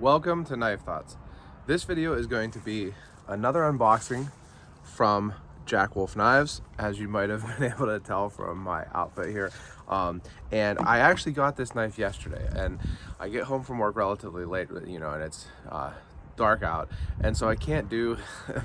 Welcome to Knife Thoughts. This video is going to be another unboxing from Jack Wolf Knives, as you might have been able to tell from my outfit here. And I actually got this knife yesterday, and I get home from work relatively late, and it's dark out, and so I can't do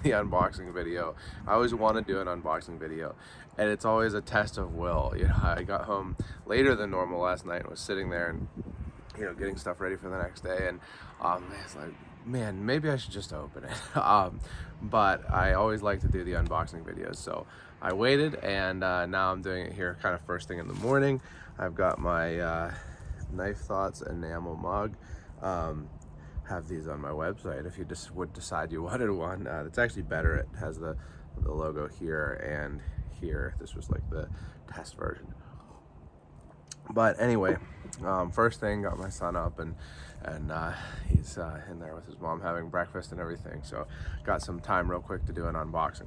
the unboxing video. I always want to do an unboxing video, and it's always a test of will. I got home later than normal last night and was sitting there and getting stuff ready for the next day, and it's like, man, maybe I should just open it. But I always like to do the unboxing videos, so I waited, and now I'm doing it here kind of first thing in the morning. I've got my Knife Thoughts enamel mug. Have these on my website if you just would decide you wanted one. It's actually better. It has the logo here and here. This was like the test version. But anyway, first thing, got my son up, and he's in there with his mom having breakfast and everything. So got some time real quick to do an unboxing.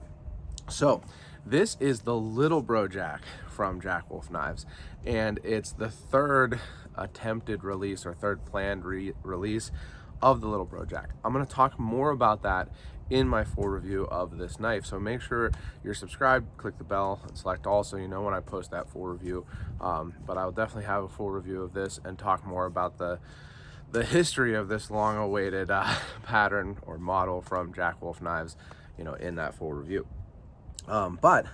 So this is the Little Bro Jack from Jack Wolf Knives, and it's the third attempted release or third planned release of the Little Bro Jack. I'm going to talk more about that in my full review of this knife, so make sure you're subscribed, click the bell, and select all so you know when I post that full review. But I will definitely have a full review of this and talk more about the history of this long-awaited pattern or model from Jack Wolf Knives, in that full review. But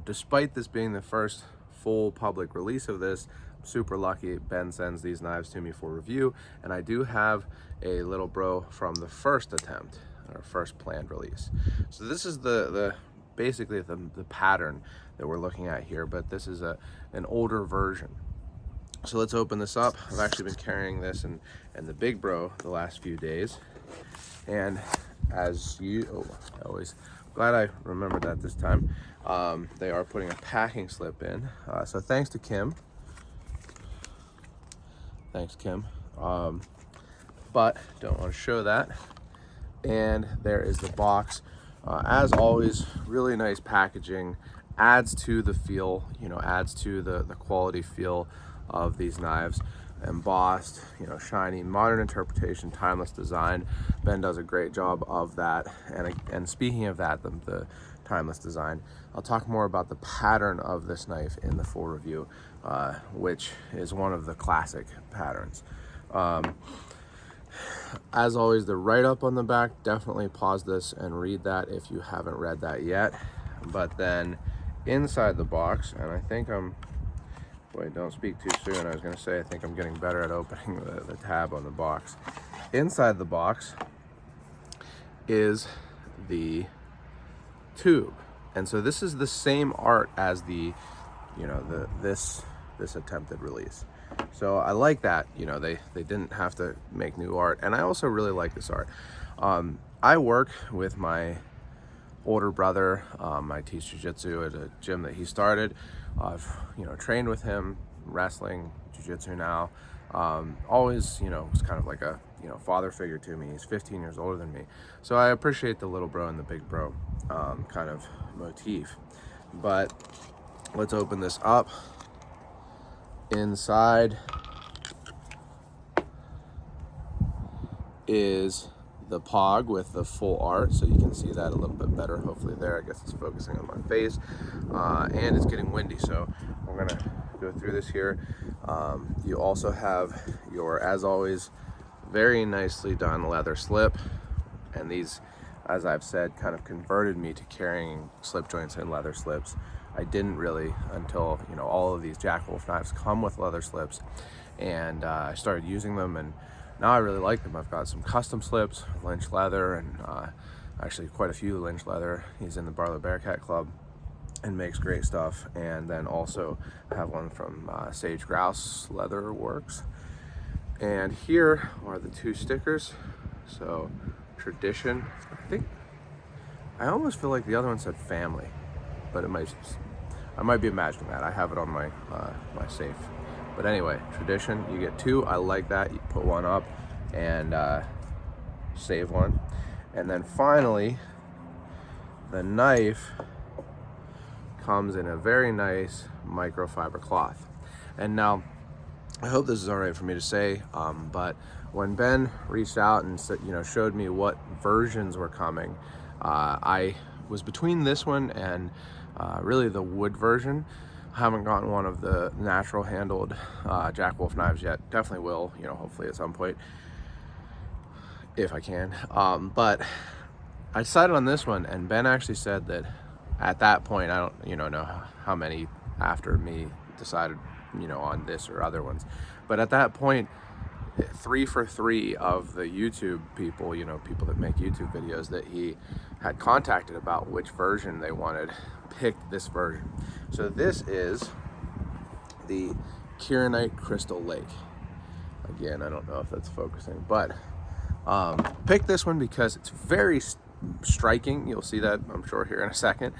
despite this being the first full public release of this, I'm super lucky. Ben sends these knives to me for review, and I do have a Little Bro from the first attempt or first planned release. So this is the basically the pattern that we're looking at here, but this is an older version. So let's open this up. I've actually been carrying this and the Big Bro the last few days, and as you always, glad I remembered that this time. They are putting a packing slip in, so thanks to Kim. Thanks, Kim. But don't want to show that. And there is the box. As always, really nice packaging. Adds to the feel, adds to the quality feel of these knives. Embossed, shiny, modern interpretation, timeless design. Ben does a great job of that. And speaking of that, the timeless design, I'll talk more about the pattern of this knife in the full review, which is one of the classic patterns. As always, the write-up on the back, definitely pause this and read that if you haven't read that yet. But then inside the box, and I think wait, don't speak too soon. I was going to say I think I'm getting better at opening the tab on the box. Inside the box is the tube, and so this is the same art as this attempted release. So I like that, they didn't have to make new art, and I also really like this art. I work with my older brother. I teach jiu-jitsu at a gym that he started. I've trained with him, wrestling, jiu-jitsu now. Always was kind of like a father figure to me. He's 15 years older than me, so I appreciate the Little Bro and the Big Bro kind of motif. But let's open this up. Inside is the POG with the full art, so you can see that a little bit better hopefully there. I guess it's focusing on my face, and it's getting windy, so I'm gonna go through this here. You also have your, as always, very nicely done leather slip, and these, as I've said, kind of converted me to carrying slip joints and leather slips. I didn't really until all of these Jack Wolf knives come with leather slips, and I started using them, and now I really like them. I've got some custom slips, Lynch leather, and actually quite a few Lynch leather. He's in the Barlow Bearcat Club and makes great stuff. And then also have one from Sage Grouse Leather Works. And here are the two stickers. So Tradition, I almost feel like the other one said Family, but I might be imagining that. I have it on my my safe. But anyway, Tradition, you get two. I like that. You put one up and save one. And then finally, the knife comes in a very nice microfiber cloth. And now I hope this is all right for me to say, but when Ben reached out and said, showed me what versions were coming, I was between this one and really the wood version. I haven't gotten one of the natural handled Jack Wolf knives yet. Definitely will, hopefully at some point if I can. But I decided on this one, and Ben actually said that at that point, I don't know how many after me decided on this or other ones, but at that point, 3 for 3 of the YouTube people, people that make YouTube videos that he had contacted about which version they wanted, picked this version. So this is the Kieranite Crystal Lake. Again, I don't know if that's focusing, but picked this one because it's very striking. You'll see that, I'm sure, here in a second.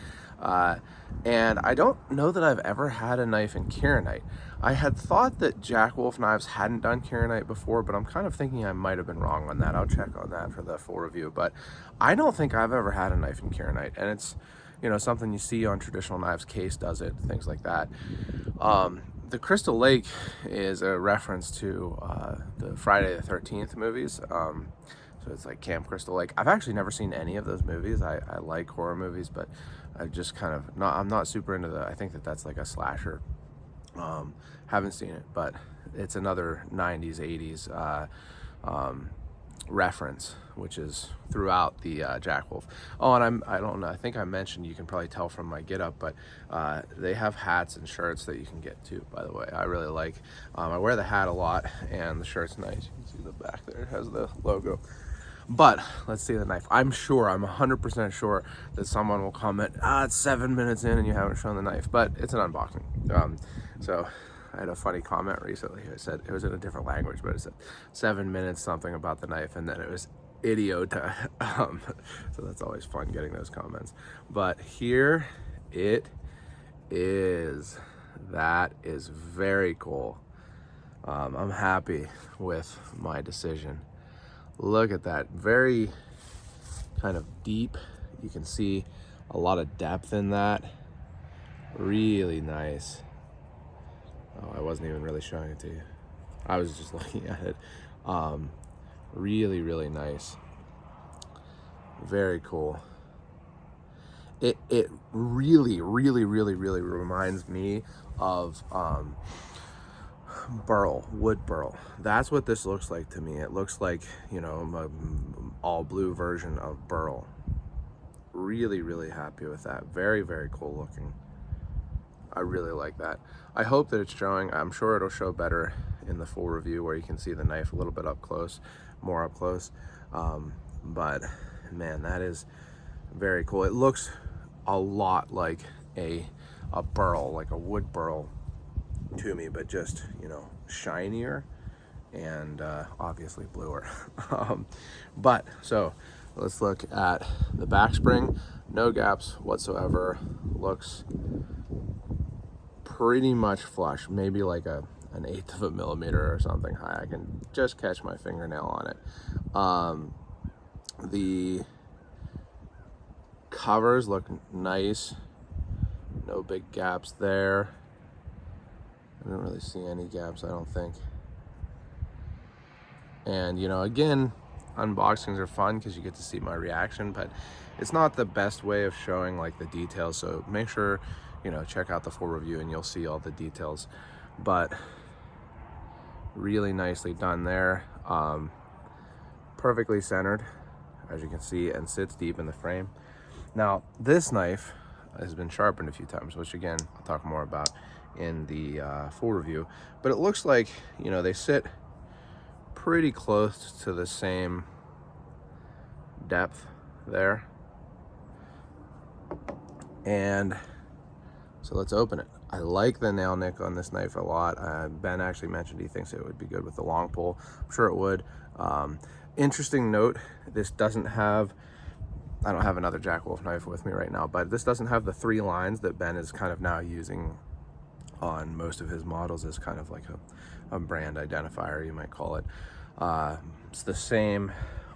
And I don't know that I've ever had a knife in Kieranite. I had thought that Jack Wolf Knives hadn't done Kieranite before, but I'm kind of thinking I might have been wrong on that. I'll check on that for the full review, but I don't think I've ever had a knife in Kieranite, and it's something you see on traditional knives. Case does it, things like that. The Crystal Lake is a reference to the Friday the 13th movies. So it's like Camp Crystal Lake. I've actually never seen any of those movies. I like horror movies, but I just kind of I'm not super into I think that's like a slasher. Haven't seen it, but it's another 90s, 80s reference, which is throughout the Jack Wolf. Oh, and I don't know, I think I mentioned, you can probably tell from my get up, but they have hats and shirts that you can get too, by the way. I really like, I wear the hat a lot, and the shirt's nice. You can see the back there, it has the logo. But let's see the knife. I'm 100% sure that someone will comment, it's 7 minutes in and you haven't shown the knife, but it's an unboxing. So I had a funny comment recently. I said, it was in a different language, but it said 7 minutes something about the knife, and then it was idiota. So that's always fun getting those comments. But here it is. That is very cool. I'm happy with my decision. Look at that, very kind of deep. You can see a lot of depth in that. Really nice. Oh, I wasn't even really showing it to you. I was just looking at it. Really, really nice. Very cool. It really, really, really, really reminds me of burl, wood burl. That's what this looks like to me. It looks like, an all blue version of burl. Really, really happy with that. Very, very cool looking. I really like that. I hope that it's showing. I'm sure it'll show better in the full review where you can see the knife a little bit up close, more up close. But man, that is very cool. It looks a lot like a burl, like a wood burl to me, but just, shinier and obviously bluer. But so let's look at the back spring. No gaps whatsoever. Looks pretty much flush, maybe like an 1/8 of a millimeter or something high. I can just catch my fingernail on it. The covers look nice. No big gaps there. I don't really see any gaps, I don't think. And again, unboxings are fun because you get to see my reaction, but it's not the best way of showing like the details. So make sure check out the full review and you'll see all the details. But really nicely done there. Perfectly centered, as you can see, and sits deep in the frame. Now this knife has been sharpened a few times, which again I'll talk more about in the full review, but it looks like they sit pretty close to the same depth there. And so let's open it. I like the nail nick on this knife a lot. Ben actually mentioned he thinks it would be good with the long pull. I'm sure it would. Interesting note, this doesn't have, I don't have another Jack Wolf knife with me right now, but this doesn't have the 3 lines that Ben is kind of now using on most of his models as kind of like a brand identifier, you might call it. It's the same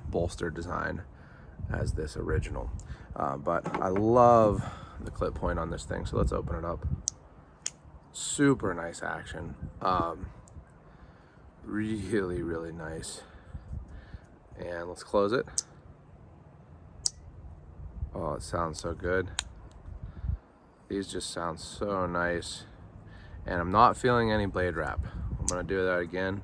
bolster design as this original, but I love the clip point on this thing. So let's open it up. Super nice action. really, really nice. And let's close it. Oh, it sounds so good. These just sound so nice. And I'm not feeling any blade wrap. I'm gonna do that again.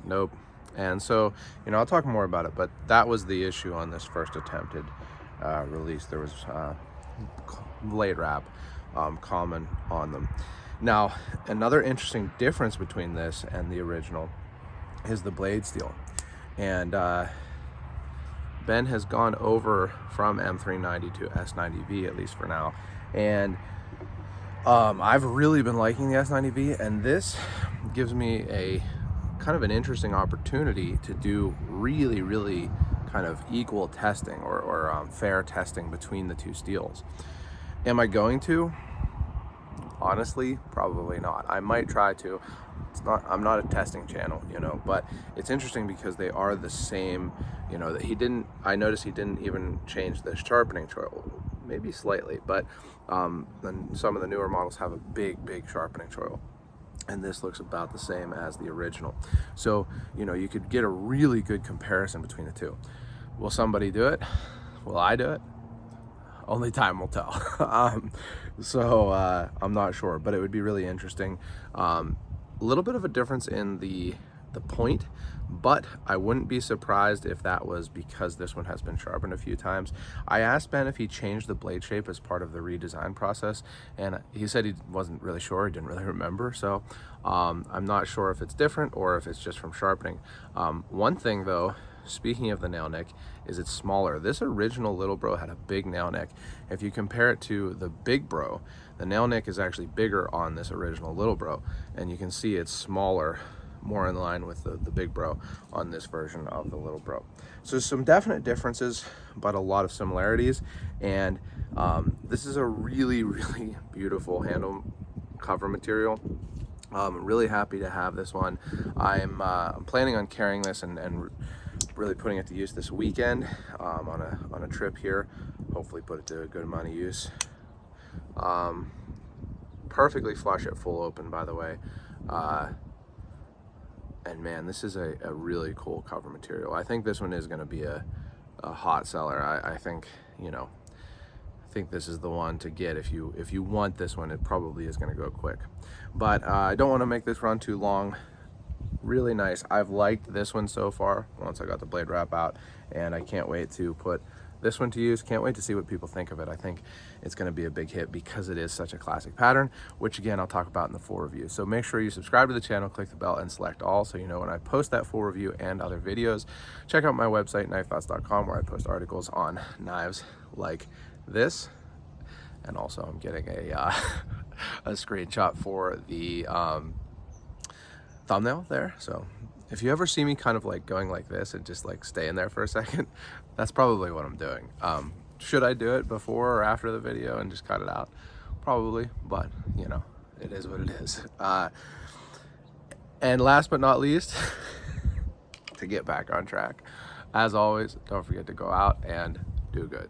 Nope. And so, you know, I'll talk more about it, but that was the issue on this first attempted release. There was blade wrap common on them. Now, another interesting difference between this and the original is the blade steel. And Ben has gone over from M390 to S90V, at least for now. And I've really been liking the S90V, and this gives me a kind of an interesting opportunity to do really, really kind of equal testing or fair testing between the two steels. Am I going to? Honestly, probably not. I might try to. I'm not a testing channel, you know, but it's interesting because they are the same, you know, that I noticed he didn't even change the sharpening choil, maybe slightly, but then some of the newer models have a big sharpening choil. And this looks about the same as the original. So, you know, you could get a really good comparison between the two. Will somebody do it? Will I do it? Only time will tell. I'm not sure, but it would be really interesting. A little bit of a difference in the point, but I wouldn't be surprised if that was because this one has been sharpened a few times. I asked Ben if he changed the blade shape as part of the redesign process, and he said he wasn't really sure, he didn't really remember, so I'm not sure if it's different or if it's just from sharpening. One thing though, speaking of the nail neck, is it's smaller. This original Little Bro had a big nail neck. If you compare it to the Big Bro, the nail neck is actually bigger on this original Little Bro, and you can see it's smaller, more in line with the Big Bro on this version of the Little Bro. So some definite differences, but a lot of similarities. And this is a really, really beautiful handle cover material. I'm really happy to have this one. I'm planning on carrying this and really putting it to use this weekend on a trip here. Hopefully put it to a good amount of use. Perfectly flush at full open, by the way. And man, this is a really cool cover material. I think this one is going to be a hot seller. I think, you know, I think this is the one to get if you want this one. It probably is going to go quick. But I don't want to make this run too long. Really nice. I've liked this one so far once I got the blade wrap out, and I can't wait to put this one to use. Can't wait to see what people think of it. I think it's going to be a big hit because it is such a classic pattern, which again I'll talk about in the full review. So make sure you subscribe to the channel, click the bell, and select all so you know when I post that full review and other videos. Check out my website, knifethoughts.com, where I post articles on knives like this. And also I'm getting a screenshot for the thumbnail there. So if you ever see me kind of like going like this and just like staying there for a second, that's probably what I'm doing. Should I do it before or after the video and just cut it out? Probably, but you know, it is what it is. And last but not least, to get back on track, as always, don't forget to go out and do good.